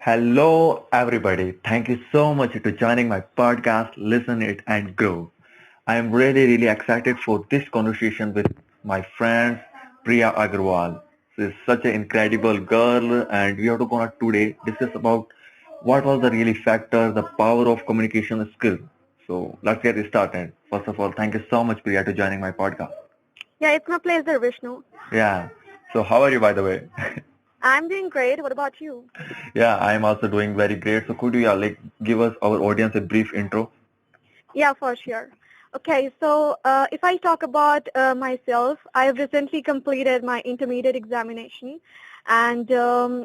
Hello, everybody. Thank you so much to joining my podcast, Listen It and Grow. I am really excited for this conversation with my friend Priya Agarwal. She is such an incredible girl, and we are gonna today discuss about what was the really factor, the power of communication skill. So let's get started. First of all, thank you so much, Priya, to joining my podcast. Yeah, it's my pleasure, Vishnu. Yeah. So how are you, by the way? I'm doing great. What about you? Yeah, I am also doing very great. So could you give us our audience a brief intro? Yeah, for sure. Okay, so if I talk about myself, I have recently completed my intermediate examination, and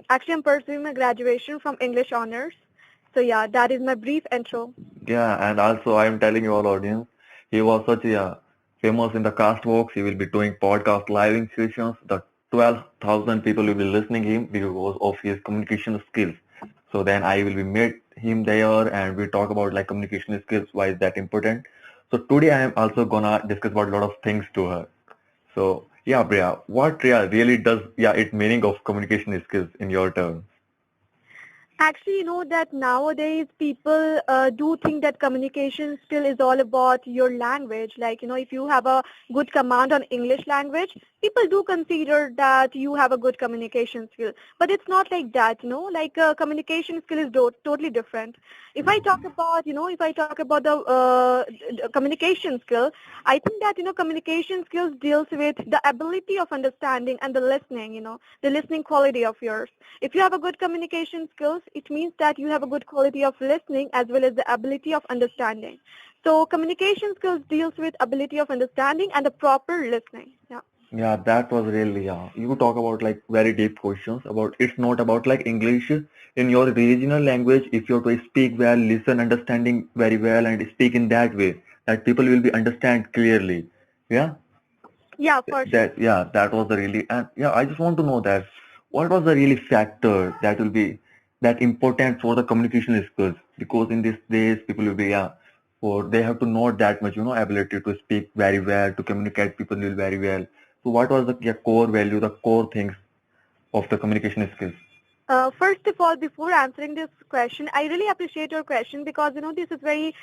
actually I'm pursuing my graduation from English honors. So yeah, that is my brief intro. Yeah, and also I'm telling you all audience, he was such a famous in the Castbox. He will be doing podcast live sessions. The 12,000 people will be listening him because of his communication skills. So then I will be meet him there and we talk about like communication skills. Why is that important? So today I am also gonna discuss about a lot of things to her. So yeah, Priya, what Priya really does? Yeah, it meaning of communication skills in your terms. Actually, you know that nowadays people do think that communication skill is all about your language. Like, if you have a good command on English language, people do consider that you have a good communication skill. But it's not like that, like communication skill is totally different. If I talk about the communication skill, I think that, communication skills deals with the ability of understanding and the listening, the listening quality of yours. If you have a good communication skills, it means that you have a good quality of listening as well as the ability of understanding. So communication skills deals with ability of understanding and the proper listening. Yeah. Yeah, that was really, yeah. You talk about like very deep questions about it's not about like English in your regional language. If you're to speak well, listen, understanding very well, and speak in that way, that people will be understand clearly. Yeah, Yeah, for sure. that was the really, and yeah, I just want to know that what was the really factor that will be that important for the communication skills because in these days people will be for they have to know that much ability to speak very well to communicate people will very well. So what was the core value, the core things of the communication skills? First of all, before answering this question, I really appreciate your question because, this is very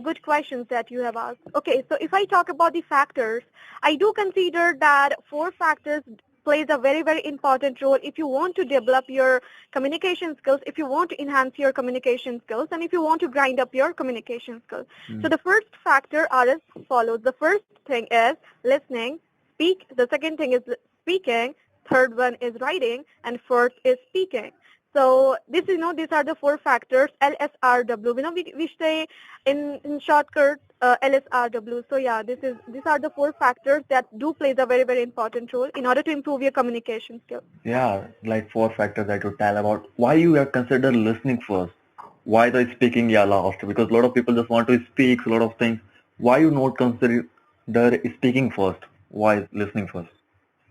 good questions that you have asked. Okay, so if I talk about the factors, I do consider that four factors plays a very important role if you want to develop your communication skills, if you want to enhance your communication skills, and if you want to grind up your communication skills. So Mm. the first factor are as follows. The first thing is listening, speak. The second thing is speaking. Third one is writing, and fourth is speaking. So these are the four factors, LSRW. We say in shortcut LSRW. So yeah, these are the four factors that do plays a very important role in order to improve your communication skills. Yeah, like four factors that you tell about why you have considered listening first, why the speaking last, because a lot of people just want to speak a lot of things. Why you not consider speaking first? Why listening first?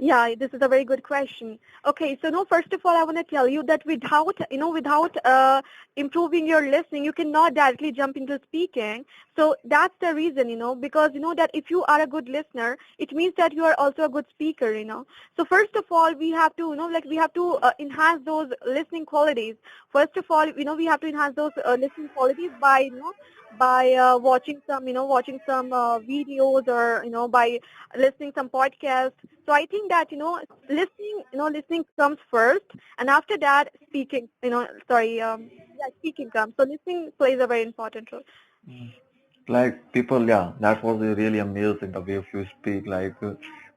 Yeah, this is a very good question. Okay, so no, first of all, I want to tell you that without improving your listening, you cannot directly jump into speaking. So that's the reason, because that if you are a good listener, it means that you are also a good speaker. So first of all, we have to, we have to enhance those listening qualities. First of all, we have to enhance those listening qualities by watching some videos or, by listening some podcasts. So I think that, listening comes first, and after that, speaking comes. So listening plays a very important role. Like people, yeah, that was really amazing the way of you speak.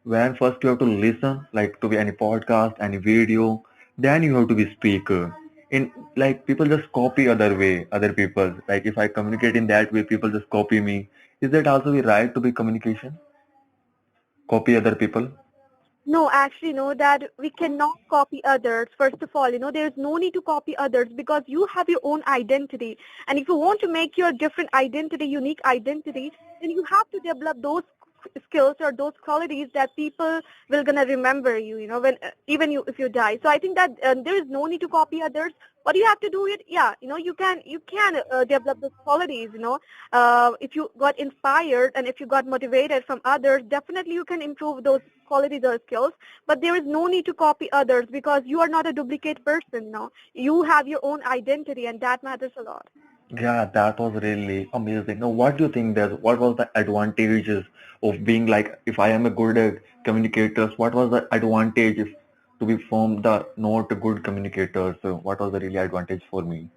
When first you have to listen, like to be any podcast, any video, then you have to be speaker. In like people just copy other way, other people. Like if I communicate in that way, people just copy me. Is that also be right to be communication? Copy other people? No, actually, no, that we cannot copy others. First of all, there's no need to copy others because you have your own identity. And if you want to make your different identity, unique identity, then you have to develop those skills or those qualities that people will gonna remember you, when even you if you die. So I think that there is no need to copy others. What you have to do it, yeah, you can develop those qualities, if you got inspired and if you got motivated from others, definitely you can improve those qualities or skills. But there is no need to copy others because you are not a duplicate person, You have your own identity and that matters a lot. Yeah, that was really amazing. Now, what do you think what was the advantages of being like, if I am a good communicator, what was the advantage if to be from the not good communicator? So what was the really advantage for me?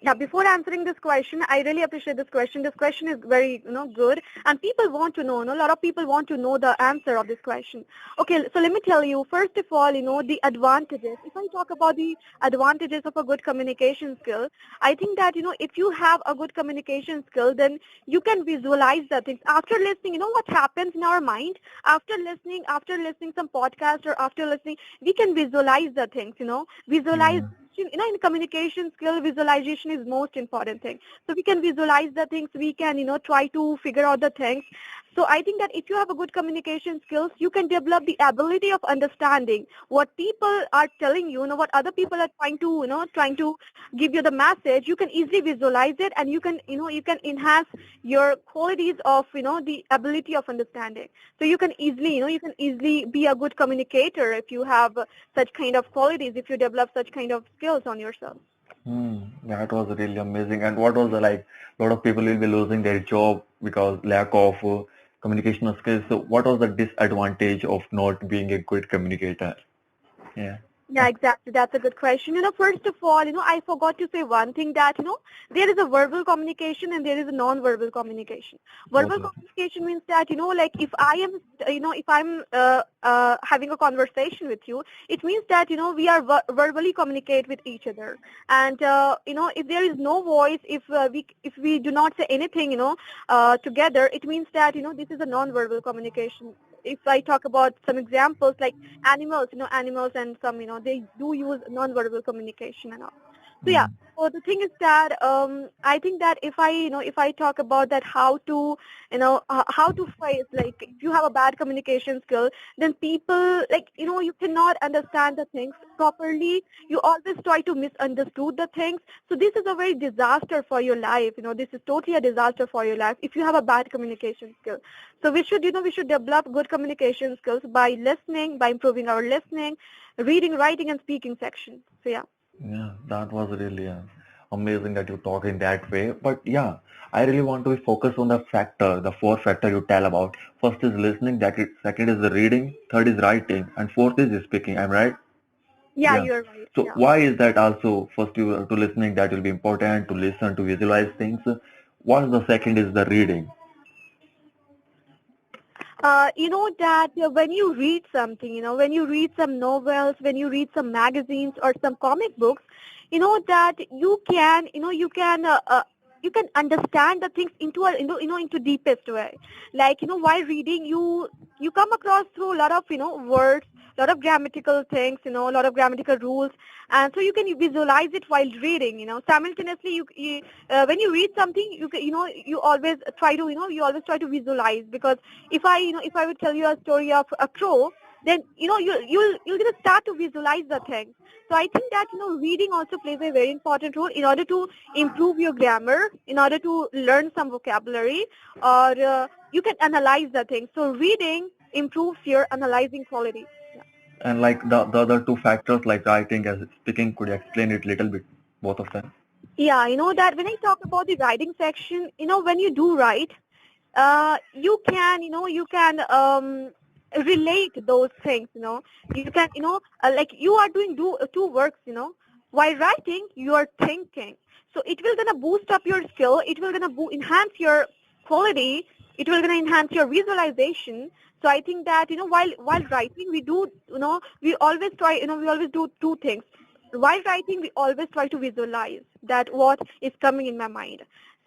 Yeah, before answering this question, I really appreciate this question. This question is very, good, and people want to know. A lot of people want to know the answer of this question. Okay, so let me tell you. First of all, the advantages. If I talk about the advantages of a good communication skill, I think that if you have a good communication skill, then you can visualize the things. After listening, what happens in our mind after listening some podcast or after listening, we can visualize the things. Visualize, Yeah. in communication skill, visualization is most important thing. So we can visualize the things, we can try to figure out the things. So I think that if you have a good communication skills, you can develop the ability of understanding what people are telling you, what other people are trying to give you the message. You can easily visualize it, and you can enhance your qualities of the ability of understanding. So you can easily be a good communicator if you have such kind of qualities, if you develop such kind of skills on yourself. That was really amazing. And what was the like? A lot of people will be losing their job because lack of communication skills. So what was the disadvantage of not being a good communicator? Yeah. Yeah, exactly. That's a good question. First of all, I forgot to say one thing that, there is a verbal communication and there is a non-verbal communication. Verbal Both of communication means that, like if if I'm having a conversation with you, it means that, we are verbally communicate with each other. And, if there is no voice, if we do not say anything, together, it means that, this is a non-verbal communication. If I talk about some examples like animals and some, they do use non-verbal communication and all. So yeah, Mm. so the thing is that I think that if I talk about that how to phrase, like if you have a bad communication skill, then people like you cannot understand the things properly. You always try to misunderstood the things. So this is a very disaster for your life. This is totally a disaster for your life if you have a bad communication skill. So we should develop good communication skills by listening, by improving our listening, reading, writing, and speaking section. So yeah. Yeah, that was really amazing that you talk in that way. But yeah, I really want to focus on the four factor you tell about. First is listening, second is the reading, third is writing, and fourth is speaking. I'm right? Yeah, Yeah. you're right. So Yeah. why is that also? First, you to listening that will be important to listen to visualize things. What the second is the reading. That when you read something, when you read some novels, when you read some magazines or some comic books, that you can understand the things into a into deepest way. Like while reading, you come across through a lot of words, lot of grammatical things, a lot of grammatical rules, and so you can visualize it while reading. Simultaneously, when you read something, you always try to visualize, because if I would tell you a story of a crow, then you're gonna start to visualize the thing. So I think that reading also plays a very important role in order to improve your grammar, in order to learn some vocabulary, or you can analyze the thing. So reading improves your analyzing quality. Yeah. And like the other two factors like writing as speaking, could you explain it little bit, both of them? Yeah, that when I talk about the writing section, when you do write, you can relate those things. You can like you are doing two works. While writing you are thinking, so it will gonna boost up your skill, it will gonna enhance your quality, it will gonna enhance your visualization. So I think that while writing we do we always do two things. While writing we always try to visualize that what is coming in my mind.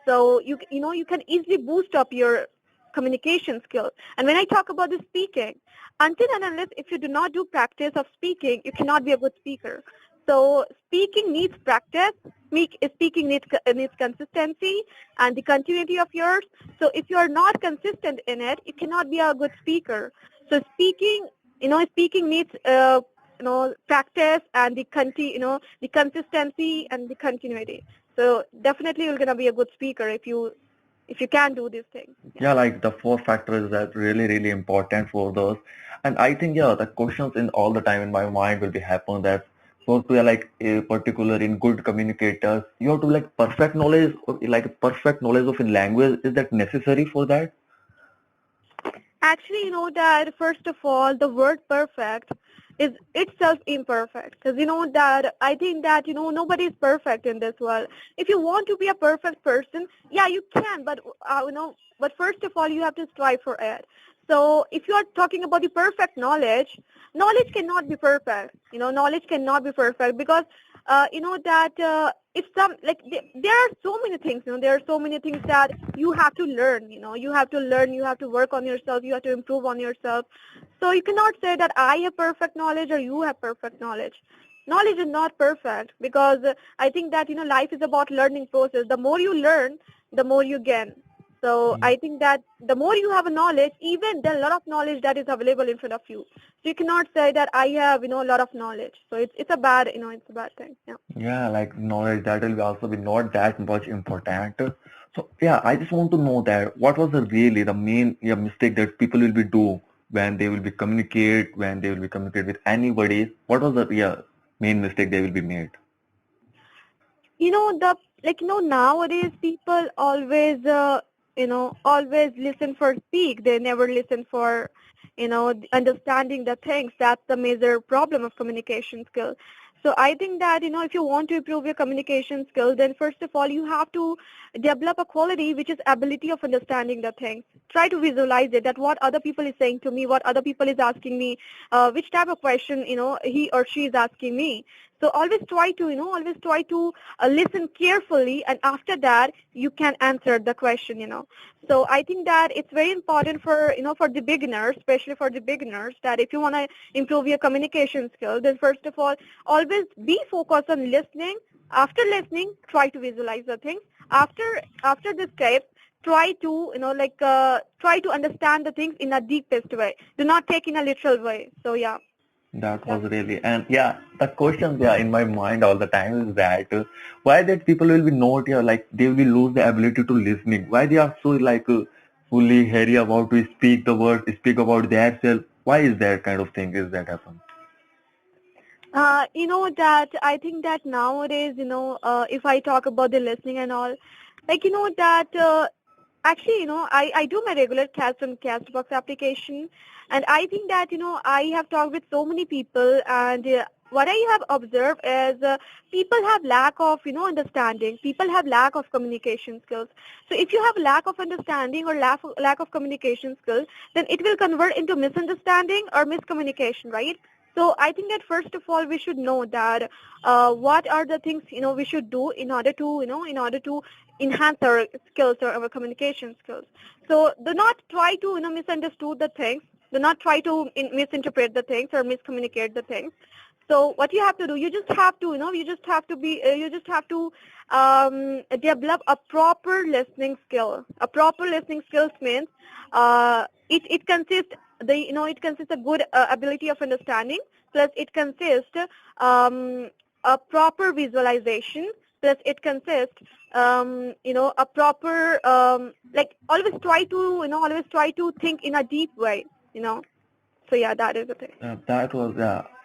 So you can easily boost up your communication skills. And when I talk about the speaking, until and unless if you do not do practice of speaking, you cannot be a good speaker. So speaking needs practice. Speaking needs consistency and the continuity of yours. So if you are not consistent in it, you cannot be a good speaker. So speaking needs practice and the consistency and the continuity. So definitely you're gonna be a good speaker if you can do these things. Yeah, like the four factors that really important for those. And I think the questions in all the time in my mind will be happen that so to like a particular in good communicators, you have to like perfect knowledge or like perfect knowledge of in language. Is that necessary for that? Actually, you know that first of all, the word perfect is itself imperfect. Because you know that I think that nobody is perfect in this world. If you want to be a perfect person, yeah, you can, but but first of all, you have to strive for it. So if you are talking about the perfect knowledge cannot be perfect. Knowledge cannot be perfect because that it's some like there are so many things. There are so many things that you have to learn. You have to learn. You have to work on yourself. You have to improve on yourself. So you cannot say that I have perfect knowledge or you have perfect knowledge. Knowledge is not perfect because I think that life is about learning process. The more you learn, the more you gain. So I think that the more you have a knowledge, even there are a lot of knowledge that is available in front of you. So you cannot say that I have a lot of knowledge. So it's a bad it's a bad thing. Yeah. Yeah, like knowledge that will also be not that much important. So yeah, I just want to know that what was the really the main mistake that people will be do when they will be communicate with anybody. What was the main mistake they will be made? Nowadays people always listen for speak. They never listen for understanding the things. That's the major problem of communication skill. So I think that if you want to improve your communication skill, then first of all you have to develop a quality which is ability of understanding the things. Try to visualize it, that what other people is saying to me, what other people is asking me, which type of question he or she is asking me. So always try to listen carefully, and after that you can answer the question. So I think that it's very important for the beginners, especially for the beginners, that if you want to improve your communication skills, then first of all always be focused on listening. After listening, try to visualize the things. After this steps, try to try to understand the things in a deepest way. Do not take in a literal way. So yeah. That was really, and the question in my mind all the time is that why that people will be not like they will lose the ability to listening. Why they are so like fully hairy about to speak the word, speak about their self. Why is that kind of thing is that happen? That I think that nowadays, if I talk about the listening and all, that actually, I do my regular cast on Castbox application, and I think that, I have talked with so many people, and what I have observed is people have lack of, understanding. People have lack of communication skills. So if you have lack of understanding or lack of communication skills, then it will convert into misunderstanding or miscommunication, right? So I think that first of all we should know that what are the things we should do in order to enhance our skills or our communication skills. So do not try to misunderstood the things. Do not try to misinterpret the things or miscommunicate the things. So what you have to do, you just have to develop a proper listening skill. A proper listening skills means it consists it consists a good ability of understanding, plus it consists a proper visualization, plus it consists a proper like always try to think in a deep way. So yeah, that is the thing. That was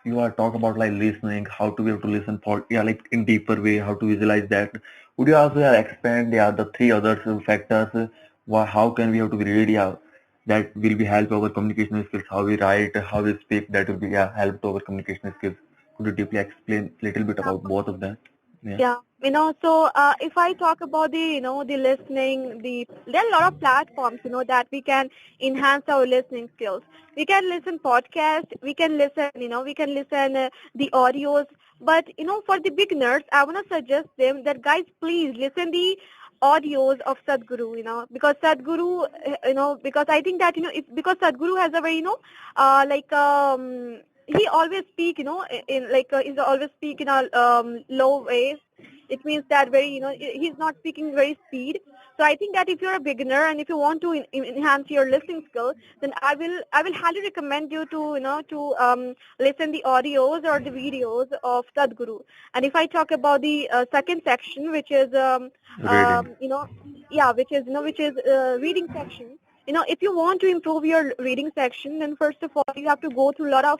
you are talk about like listening, how to be able to listen for like in deeper way, how to visualize that. Would you also expand the three other factors? How can we have to be really that will be help our communication skills, how we write, how we speak, that will be help to our communication skills. Could you deeply explain little bit about both of them? Yeah. Yeah, so if I talk about the listening, there are a lot of platforms, that we can enhance our listening skills. We can listen podcast, we can listen the audios. But, for the beginners, I want to suggest them that, guys, please listen the audios of Sadhguru, because Sadhguru, because I think that, because Sadhguru has a very, like, he always speak, in like he's always speak in a low way. It means that very, he's not speaking very speed. So I think that if you're a beginner and if you want to enhance your listening skill, then I will highly recommend you to, listen the audios or the videos of Sadhguru. And if I talk about the second section, which is, Reading. which is, reading section. If you want to improve your reading section, then first of all, you have to go through a lot of,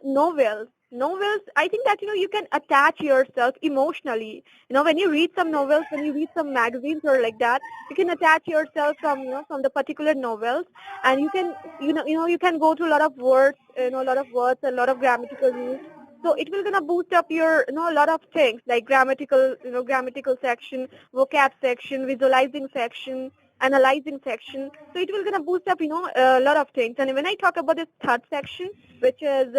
novels. Novels, I think that, you can attach yourself emotionally. When you read some novels, when you read some magazines or like that, you can attach yourself from, from the particular novels, and you can, you can go through a lot of words, a lot of words, a lot of grammatical rules. So it will gonna boost up your, a lot of things like grammatical section, vocab section, visualizing section, analyzing section. So it will gonna boost up, a lot of things. And when I talk about this third section, which is,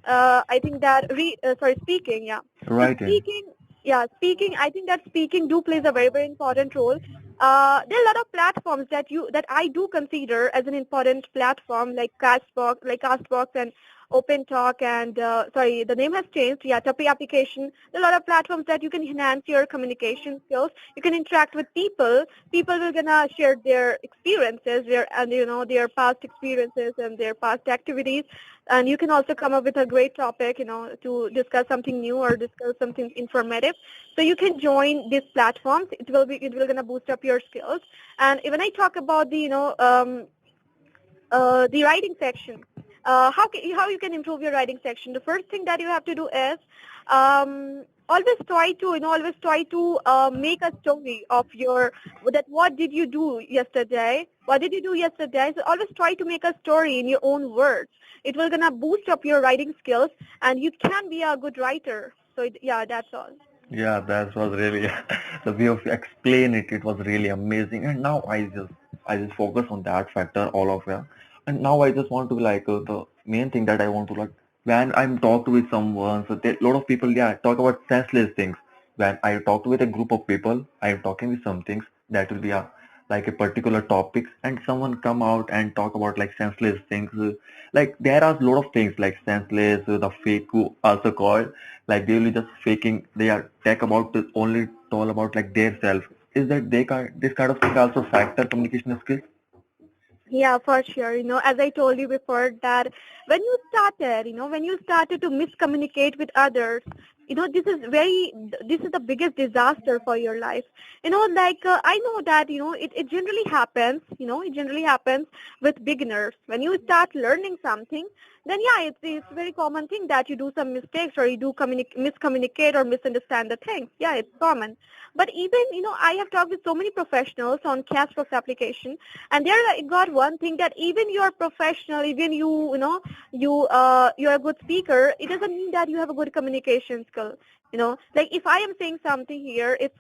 I think that, speaking, yeah. So Writing. speaking, I think that speaking do plays a very, very important role. There are a lot of platforms that I do consider as an important platform, like Castbox and Open Talk, and the name has changed. Yeah, Tuppy application. There are a lot of platforms that you can enhance your communication skills. You can interact with people. People will gonna share their experiences, their past experiences and their past activities. And you can also come up with a great topic, to discuss something new or discuss something informative. So you can join these platforms. It will gonna boost up your skills. And when I talk about the writing section, how you can improve your writing section? The first thing that you have to do is, always try to make a story of what did you do yesterday? What did you do yesterday? So always try to make a story in your own words. It will gonna boost up your writing skills, and you can be a good writer. So that's all. Yeah, that was really the way of explain it. It was really amazing. And now I just focus on that factor all of it. And now I just want to like the main thing that I want to like when I'm talked with someone. So there, a lot of people talk about senseless things. When I talk with a group of people, I'm talking with some things that will be like a particular topics, and someone come out and talk about like senseless things. Like there are a lot of things like senseless, the fake also called like they will just faking they are talk about only all about like their self. Is that they can this kind of thing also factor communication skills? Yeah, for sure. As I told you before, that when you started to miscommunicate with others, this is the biggest disaster for your life. I know that, it generally happens, with beginners. When you start learning something, then it's a very common thing that you do some mistakes, or you do miscommunicate or misunderstand the things. Yeah, it's common. But even, I have talked with so many professionals on Castbox application, and there I got one thing, that even you're professional, even you're a good speaker, it doesn't mean that you have a good communication skill. Like if I am saying something here, if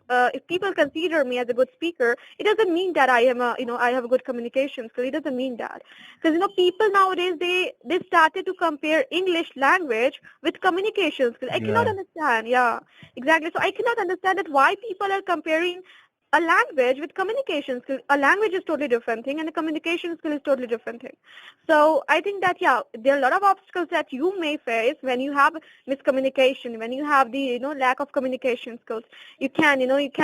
people consider me as a good speaker, it doesn't mean that I have a good communication skill. It doesn't mean that, because people nowadays they started to compare English language with communication skill. I cannot Yeah. understand. Yeah, exactly. So I cannot understand that why people are comparing a language with communication skill. A language is totally different thing, and a communication skill is totally different thing. So I think that there are a lot of obstacles that you may face when you have miscommunication, when you have the lack of communication skills. You can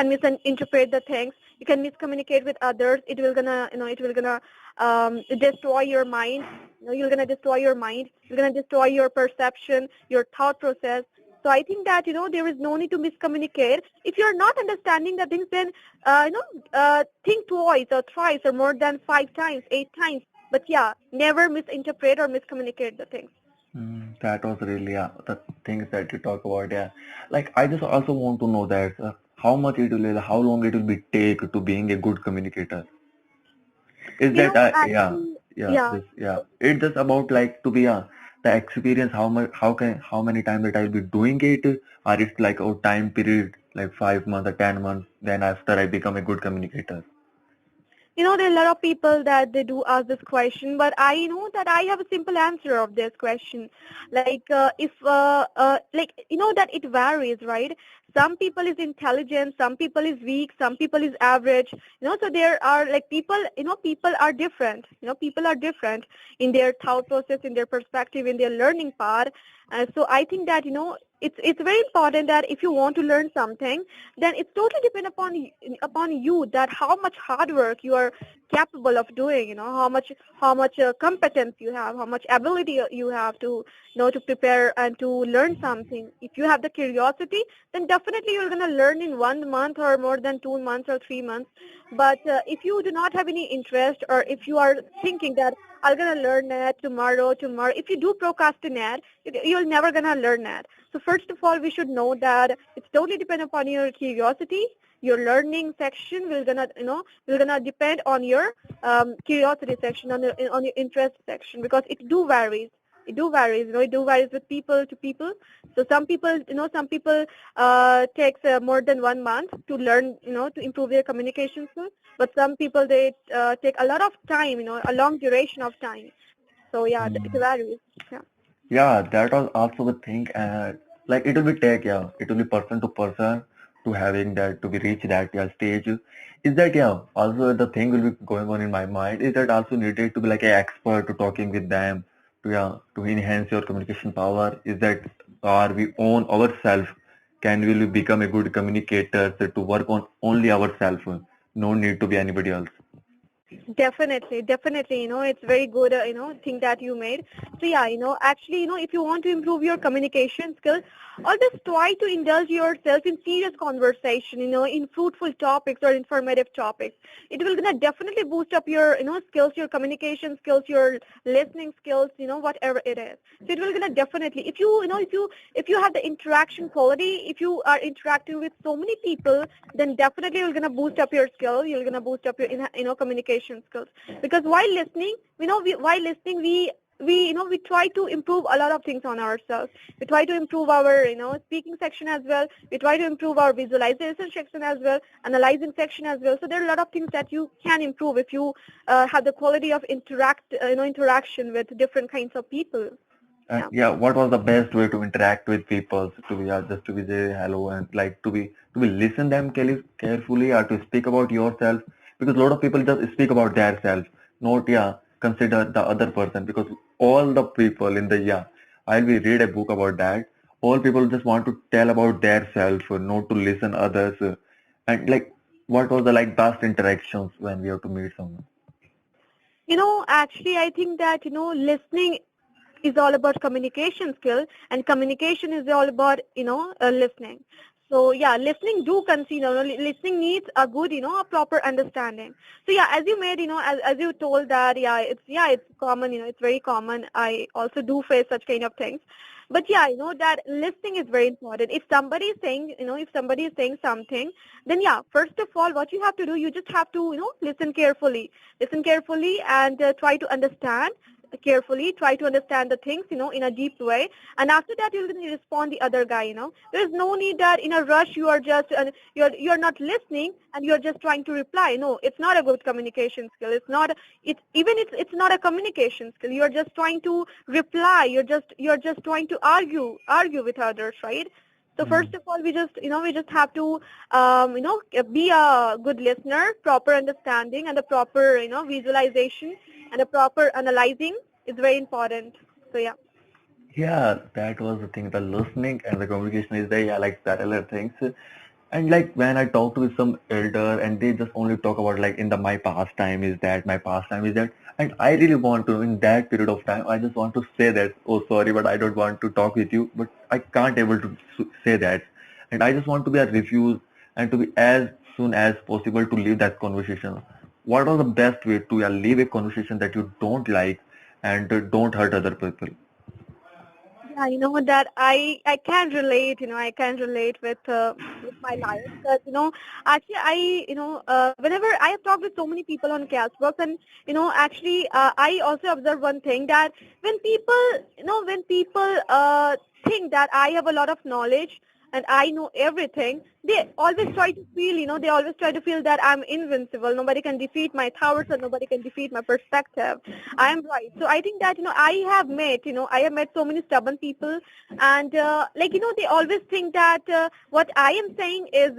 misinterpret the things. You can miscommunicate with others. It will gonna destroy your mind. You're gonna destroy your mind. You're gonna destroy your perception, your thought process. So I think that, there is no need to miscommunicate. If you're not understanding the things, then, think twice or thrice or more than 5 times, 8 times. But never misinterpret or miscommunicate the things. That was really the things that you talk about. Yeah, like I just also want to know that how much it will, how long it will be take to being a good communicator. Is that Actually, yeah. this it's just about like to be the experience how much how many times that I'll be doing it, or it's like a time period like 5 months or 10 months then after I become a good communicator. There are a lot of people that they do ask this question, but I know that I have a simple answer of this question. Like, if, like, that it varies, right? Some people is intelligent, some people is weak, some people is average. So there are like people, people are different. People are different in their thought process, in their perspective, in their learning part. So I think that, it's very important that if you want to learn something, then it's totally depend upon you that how much hard work you are capable of doing, how much competence you have, how much ability you have to to prepare and to learn something. If you have the curiosity, then definitely you're going to learn in 1 month or more than 2 months or 3 months. But if you do not have any interest, or if you are thinking that I'm going to learn that tomorrow, if you do procrastinate, you're never going to learn that. So first of all, we should know that it's totally depend upon your curiosity. Your learning section will gonna depend on your curiosity section, on your interest section, because it do varies. It do varies with people to people. So some people takes more than 1 month to learn, to improve their communication skills. But some people, they take a lot of time, a long duration of time. So yeah, it Mm. varies. Yeah. Yeah, that was also the thing. Like it will be take, yeah, it will be person to person to having that to be reach that yeah stage. Is that yeah? Also the thing will be going on in my mind. Is that also needed to be like an expert to talking with them to yeah to enhance your communication power? Is that are we own ourselves? Can we become a good communicator to work on only ourselves? No need to be anybody else. Definitely, it's very good, thing that you made. So yeah, actually, if you want to improve your communication skills, always try to indulge yourself in serious conversation, in fruitful topics or informative topics. It will gonna definitely boost up your, skills, your communication skills, your listening skills, whatever it is. So it will gonna definitely, if you, if you have the interaction quality, if you are interacting with so many people, then definitely you're gonna boost up your skill. You're gonna boost up your communication skills. Because while listening, while listening, we try to improve a lot of things on ourselves. We try to improve our speaking section as well. We try to improve our visualization section as well, analyzing section as well. So there are a lot of things that you can improve if you have the quality of interaction with different kinds of people. And Yeah. yeah, what was the best way to interact with people? To be just to be say hello and like to be listen them carefully or to speak about yourself because a lot of people just speak about their self, not yeah consider the other person because all the people in the yeah I'll be read a book about that. All people just want to tell about their self, not to listen others. And like what was the like best interactions when we have to meet someone? Actually, I think that, listening is all about communication skill, and communication is all about listening. So yeah, listening do consider, listening needs a good, a proper understanding. So yeah, as you made, as you told that, it's common, it's very common. I also do face such kind of things. But yeah, I know that listening is very important. If somebody is saying, if somebody is saying something, then yeah, first of all, what you have to do, you just have to, listen carefully and try to understand carefully, try to understand the things, in a deep way. And after that, you're going to respond the other guy, There's no need that in a rush you are just, you're not listening and you're just trying to reply. No, it's not a good communication skill. It's not a communication skill. You're just trying to reply. You're just trying to argue with others, right? So first of all, we just have to, be a good listener, proper understanding, and the proper, visualization and the proper analyzing is very important. So yeah. Yeah, that was the thing. The listening and the communication is there. Yeah, like parallel things. And like when I talk to some elder and they just only talk about like in the my pastime is that, my pastime is that. And I really want to, in that period of time, I just want to say that, oh sorry, but I don't want to talk with you, but I can't able to say that. And I just want to be a refuse and to be as soon as possible to leave that conversation. What was the best way to leave a conversation that you don't like and don't hurt other people? Yeah, that I can relate. I can relate with my life because actually whenever I have talked with so many people on Castbox, and actually I also observe one thing, that when people think that I have a lot of knowledge, and I know everything, they always try to feel, they always try to feel that I'm invincible. Nobody can defeat my thoughts or nobody can defeat my perspective. I am right. So I think that, I have met so many stubborn people, and they always think that what I am saying is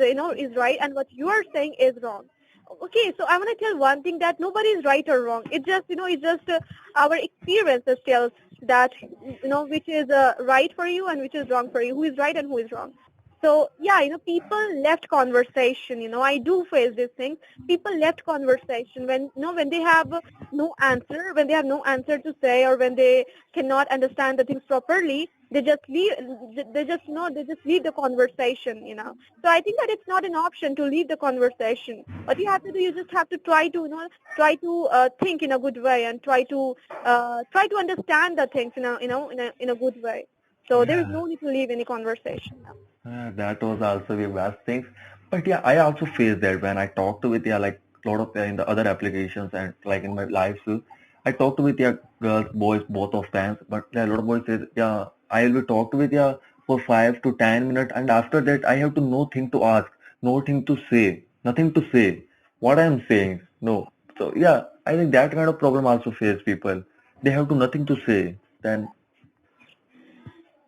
right and what you are saying is wrong. Okay, so I want to tell one thing, that nobody is right or wrong. It's just our experiences tells that, which is right for you and which is wrong for you, who is right and who is wrong. So yeah, people left conversation. I do face these things. People left conversation when they have no answer, when they have no answer to say, or when they cannot understand the things properly. They just leave. They just leave the conversation. So I think that it's not an option to leave the conversation. What you have to do, you just have to try to think in a good way, and try to understand the things in a good way. So there is Yeah. no need to leave any conversation. That was also the best things. But yeah, I also face that when I talk to with like a lot of in the other applications and like in my life too. I talk to with girls, boys, both of times. But yeah, a lot of boys say, yeah, I will be talk to with for 5 to 10 minutes, and after that I have to no thing to ask, no thing to say, nothing to say. What I am saying, no. So yeah, I think that kind of problem also face people. They have to nothing to say. Then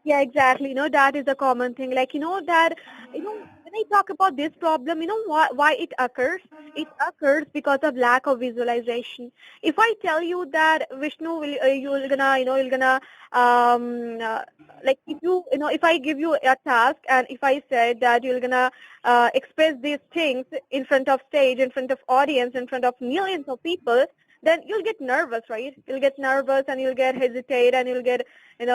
Yeah, exactly. That is a common thing. That, when I talk about this problem, why it occurs? It occurs because of lack of visualization. If I tell you that Vishnu like if I give you a task, and if I said that you're gonna express these things in front of stage, in front of audience, in front of millions of people, then you'll get nervous, right? You'll get nervous and you'll get hesitate and you'll get so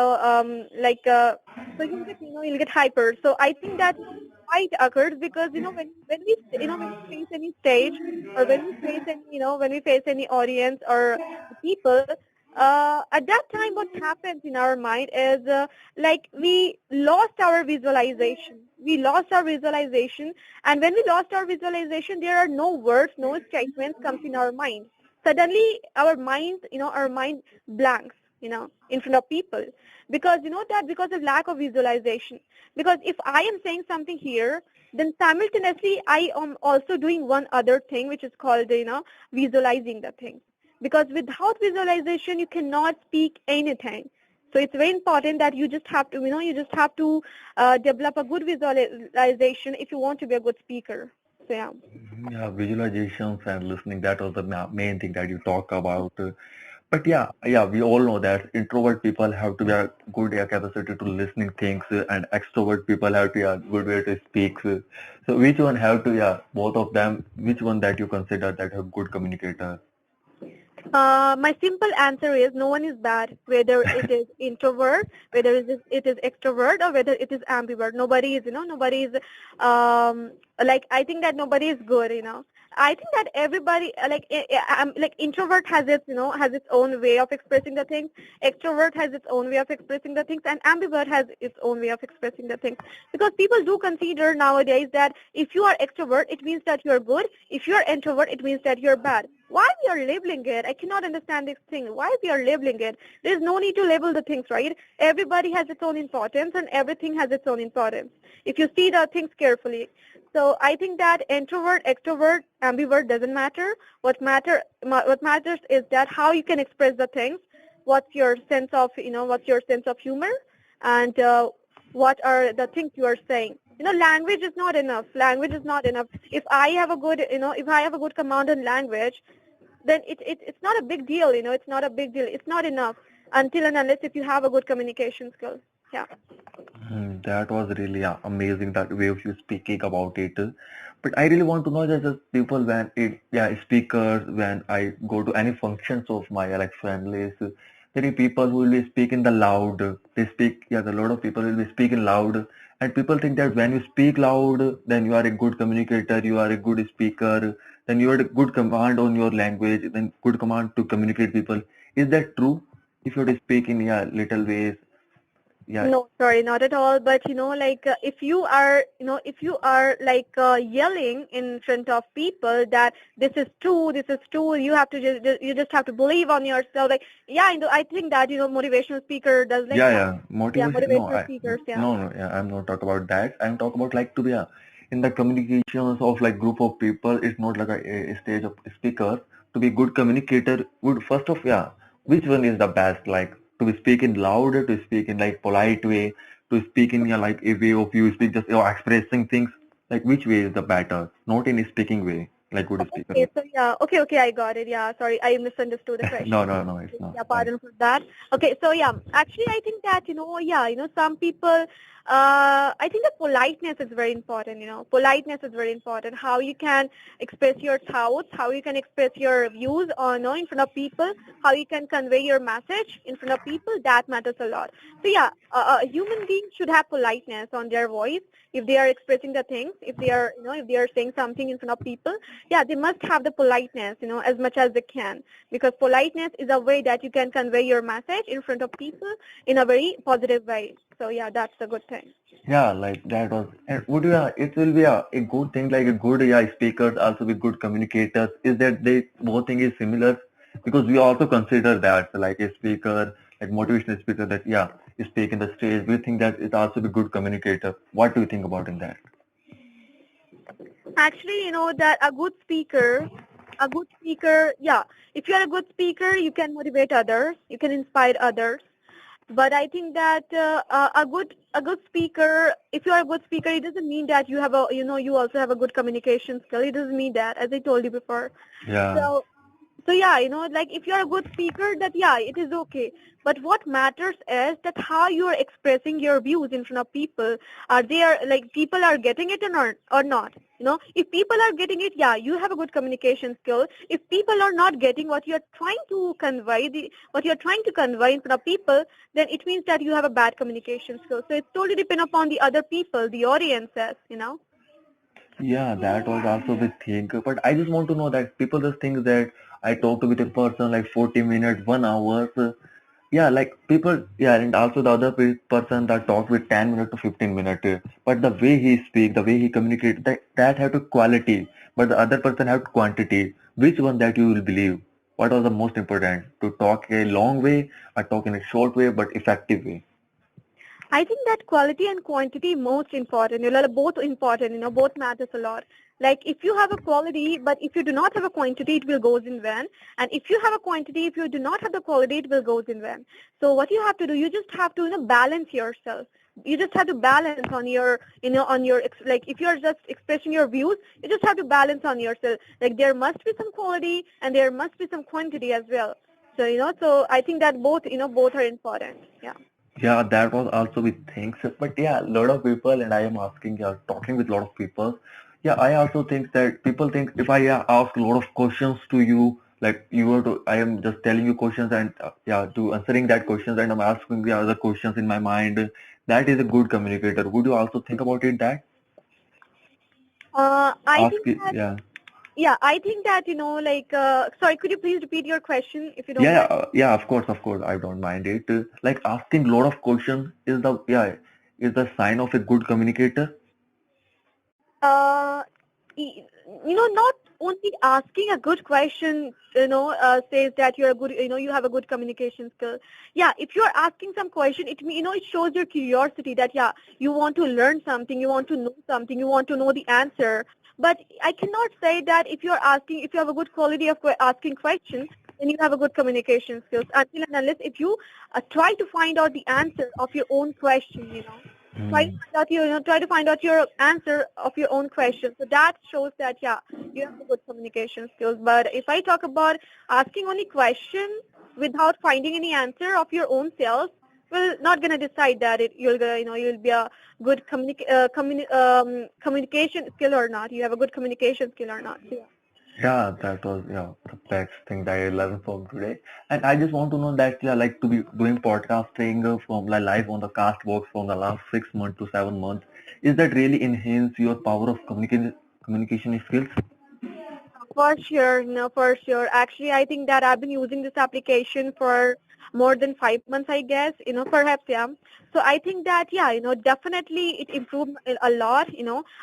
you'll get hyper. So I think that fight occurs because when we face any stage, or when we face any audience or people, at that time what happens in our mind is we lost our visualization. And when we lost our visualization, there are no words, no statements comes in our mind. Suddenly our mind blanks, in front of people, because because of lack of visualization. Because if I am saying something here, then simultaneously I am also doing one other thing, which is called visualizing the thing. Because without visualization you cannot speak anything. So it's very important that you just have to develop a good visualization if you want to be a good speaker. So yeah. yeah, visualizations and listening, that was the main thing that you talk about. But yeah, we all know that introvert people have to be a good capacity to listening things, and extrovert people have to good way to speak. So which one have to, both of them, which one that you consider that a good communicator? My simple answer is no one is bad, whether it is introvert, whether it is extrovert, or whether it is ambivert. Nobody is, I think that nobody is good. I think that everybody, introvert has its own way of expressing the things. Extrovert has its own way of expressing the things, and ambivert has its own way of expressing the things. Because people do consider nowadays that if you are extrovert, it means that you are good. If you are introvert, it means that you're bad. Why we are labeling it? I cannot understand this thing. Why we are labeling it? There's no need to label the things, right? Everybody has its own importance, and everything has its own importance if you see the things carefully. So I think that introvert, extrovert, ambivert doesn't matter. What matters is that how you can express the things. What's your sense of humor, and what are the things you are saying. Language is not enough. Language is not enough. If I have a good command in language, then it's not a big deal. It's not a big deal. It's not enough until and unless if you have a good communication skill. Yeah. That was really amazing that way of you speaking about it. But I really want to know that the people when speakers, when I go to any functions of my like families, there are people who will be speaking the loud. They speak, a lot of people will be speaking loud, and people think that when you speak loud, then you are a good communicator, you are a good speaker, then you are a good command on your language, then good command to communicate people. Is that true? If you are speaking little ways. Yeah, No, sorry, not at all. But like if you are, like yelling in front of people that this is true, you have to you just have to believe on yourself. Like, yeah, I think that motivational speaker does like yeah, that. yeah. Yeah, Motivation. No, motivational speakers. Yeah. no. Yeah, I'm not talking about that. I'm talking about like to be in the communications of like group of people. It's not like a stage of speaker. To be good communicator, would first of which one is the best? Like to be speaking louder, to speak in like polite way, to speak in like a way of you speak just expressing things. Like which way is the better? Not in a speaking way, like good speaker Okay, way. so yeah, okay, I got it. Yeah, sorry, I misunderstood the No, question. no, no. It's not. Yeah, Right. pardon for that. Okay, so yeah, actually, I think that yeah, some people, I think that politeness is very important. Politeness is very important. How you can express your thoughts, how you can express your views on, in front of people, how you can convey your message in front of people, that matters a lot. So yeah, a human being should have politeness on their voice if they are expressing the things, if they are, if they are saying something in front of people. Yeah, they must have the politeness, as much as they can, because politeness is a way that you can convey your message in front of people in a very positive way. So yeah, that's a good thing. Yeah, like that was, and would you, it will be a good thing, like a good speakers, also be good communicators, is that they both thing is similar, because we also consider that like a speaker, like motivational speaker that, speak in the stage, we think that it also be good communicator. What do you think about in that? Actually, that a good speaker, yeah, if you're a good speaker, you can motivate others, you can inspire others. But I think that a good speaker, if you are a good speaker, it doesn't mean that you have you also have a good communication skill. It doesn't mean that, as I told you before. Yeah. So yeah, like if you're a good speaker, that yeah, it is okay. But what matters is that how you are expressing your views in front of people. Are they like people are getting it or not? If people are getting it, yeah, you have a good communication skill. If people are not getting what you're trying to convey, what you're trying to convey in front of people, then it means that you have a bad communication skill. So it's totally depend upon the other people, the audiences. Yeah, that was also the thing. But I just want to know that people just think that I talked with a person like 40 minutes, 1 hour. So, yeah, like people, yeah, and also the other person that talked with 10 minutes to 15 minutes. But the way he speak, the way he communicate, that have to quality. But the other person have quantity. Which one that you will believe? What was the most important? To talk a long way or talk in a short way but effective way? I think that quality and quantity most important. Both important. Both matters a lot. Like if you have a quality, but if you do not have a quantity, it will goes in vain. And if you have a quantity, if you do not have the quality, it will goes in vain. So what you have to do, you just have to balance yourself. You just have to balance on your, like if you're just expressing your views, you just have to balance on yourself. Like there must be some quality and there must be some quantity as well. So so I think that both are important. Yeah. Yeah, that was also with things. But yeah, a lot of people, and I am asking, talking with a lot of people. Yeah, I also think that people think if I ask a lot of questions to you, like you were to, I am just telling you questions and to answering that questions and I'm asking the other questions in my mind. That is a good communicator. Would you also think about it that? I Ask think it, that yeah. Yeah, I think that, like, sorry, could you please repeat your question if you don't Yeah, mind? of course, I don't mind it. Like asking a lot of questions is is the sign of a good communicator. Uh, y- not only asking a good question, says that you're a good, you have a good communication skill. Yeah, if you're asking some question, it shows your curiosity that, yeah, you want to learn something, you want to know something, you want to know the answer. But I cannot say that if you have a good quality of asking questions, then you have a good communication skills. Until and unless if you try to find out the answer of your own question. Try to find out your answer of your own question. So that shows that yeah, you have a good communication skills. But if I talk about asking only question without finding any answer of your own self, well, not gonna decide that you'll be a good communication skill or not. You have a good communication skill or not. So, yeah. Yeah, that was the best thing that I learned from today. And I just want to know that like to be doing podcasting from like live on the Castbox from the last 6 months to 7 months. Is that really enhance your power of communication skills? For sure, no, for sure. Actually, I think that I've been using this application for more than 5 months, I guess, perhaps, yeah. So I think that, yeah, definitely it improved a lot.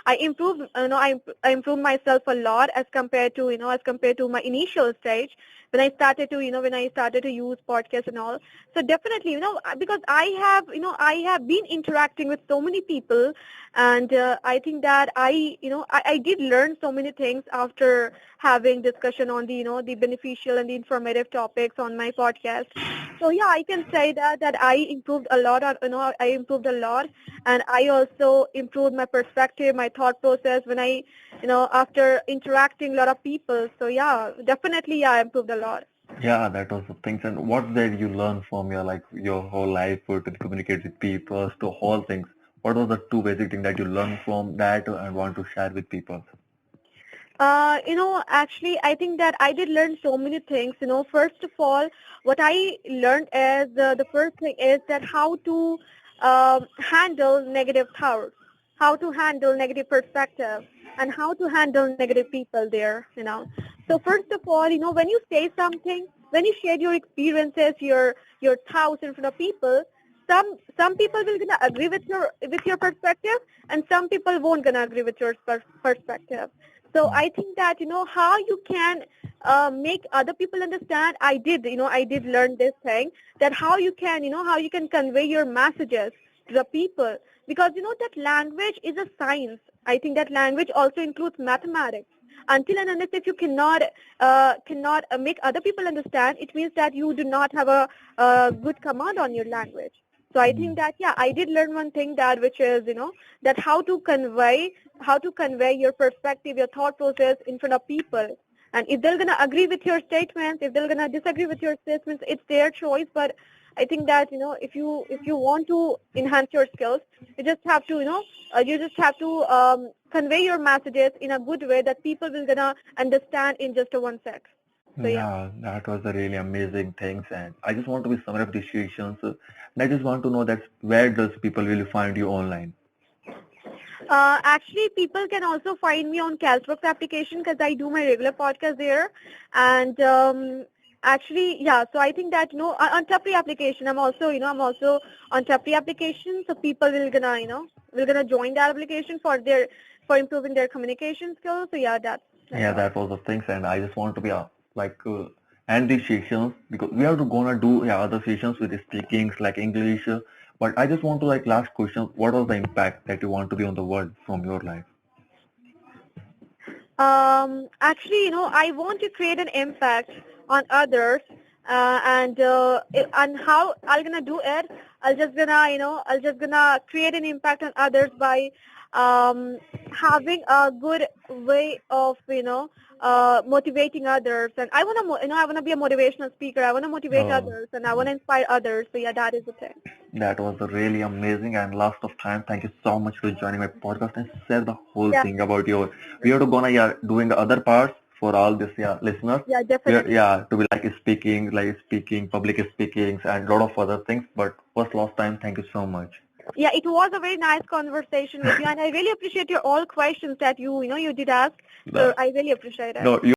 I improved myself a lot as compared to, as compared to my initial stage when I started to, when I started to use podcasts and all. So definitely, because I have been interacting with so many people, and I think that I did learn so many things after having discussion on the beneficial and the informative topics on my podcast. So yeah, I can say that I improved a lot. I improved a lot, and I also improved my perspective, my thought process when after interacting a lot of people. So yeah, definitely, yeah, I improved a lot. Yeah, that was the things. And what did you learn from your whole life to communicate with people, to whole things? What was the two basic things that you learned from that and want to share with people? Actually, I think that I did learn so many things. First of all, what I learned is the first thing is that how to handle negative thoughts, how to handle negative perspective, and how to handle negative people there. So first of all, when you say something, when you share your experiences, your thoughts in front of people, some people will gonna agree with your perspective, and some people won't gonna agree with your perspective. So I think that, how you can make other people understand. I did learn this thing, that how you can convey your messages to the people, because that language is a science. I think that language also includes mathematics. Until and unless if you cannot make other people understand, it means that you do not have a good command on your language. So I think that, yeah, I did learn one thing, that which is, that how to convey your perspective, your thought process in front of people. And if they're gonna agree with your statements, if they're gonna disagree with your statements, it's their choice. But I think that, if you want to enhance your skills, you just have to convey your messages in a good way that people will gonna understand in just a 1 sec. So yeah. Yeah, that was a really amazing things, and I just want to be some appreciations. And I just want to know that where does people will find you online? Actually, people can also find me on Castbox application because I do my regular podcast there. And actually, yeah, so I think that, on Tapri application, I'm also on Tapri application. So people will gonna join that application for improving their communication skills. So yeah, that's Yeah, all. that was the things, and I just want to be like end these sessions because we are gonna do other sessions with the speakings like English. But I just want to like last question: what was the impact that you want to be on the world from your life? Actually, I want to create an impact on others, and how I'm gonna do it. I'll just gonna create an impact on others by having a good way of motivating others. And I wanna be a motivational speaker. I wanna motivate Oh, others, and I wanna inspire others. So yeah, that is the thing. that was really amazing. And last of time, thank you so much for joining my podcast and share the whole Yeah, thing about your. We are gonna doing the other parts for all this listeners. yeah, We are, definitely. to be like speaking, public speakings, and lot of other things. But first, last time, thank you so much. Yeah, it was a very nice conversation with you, and I really appreciate your all questions that you did ask. So The, I really appreciate it. no,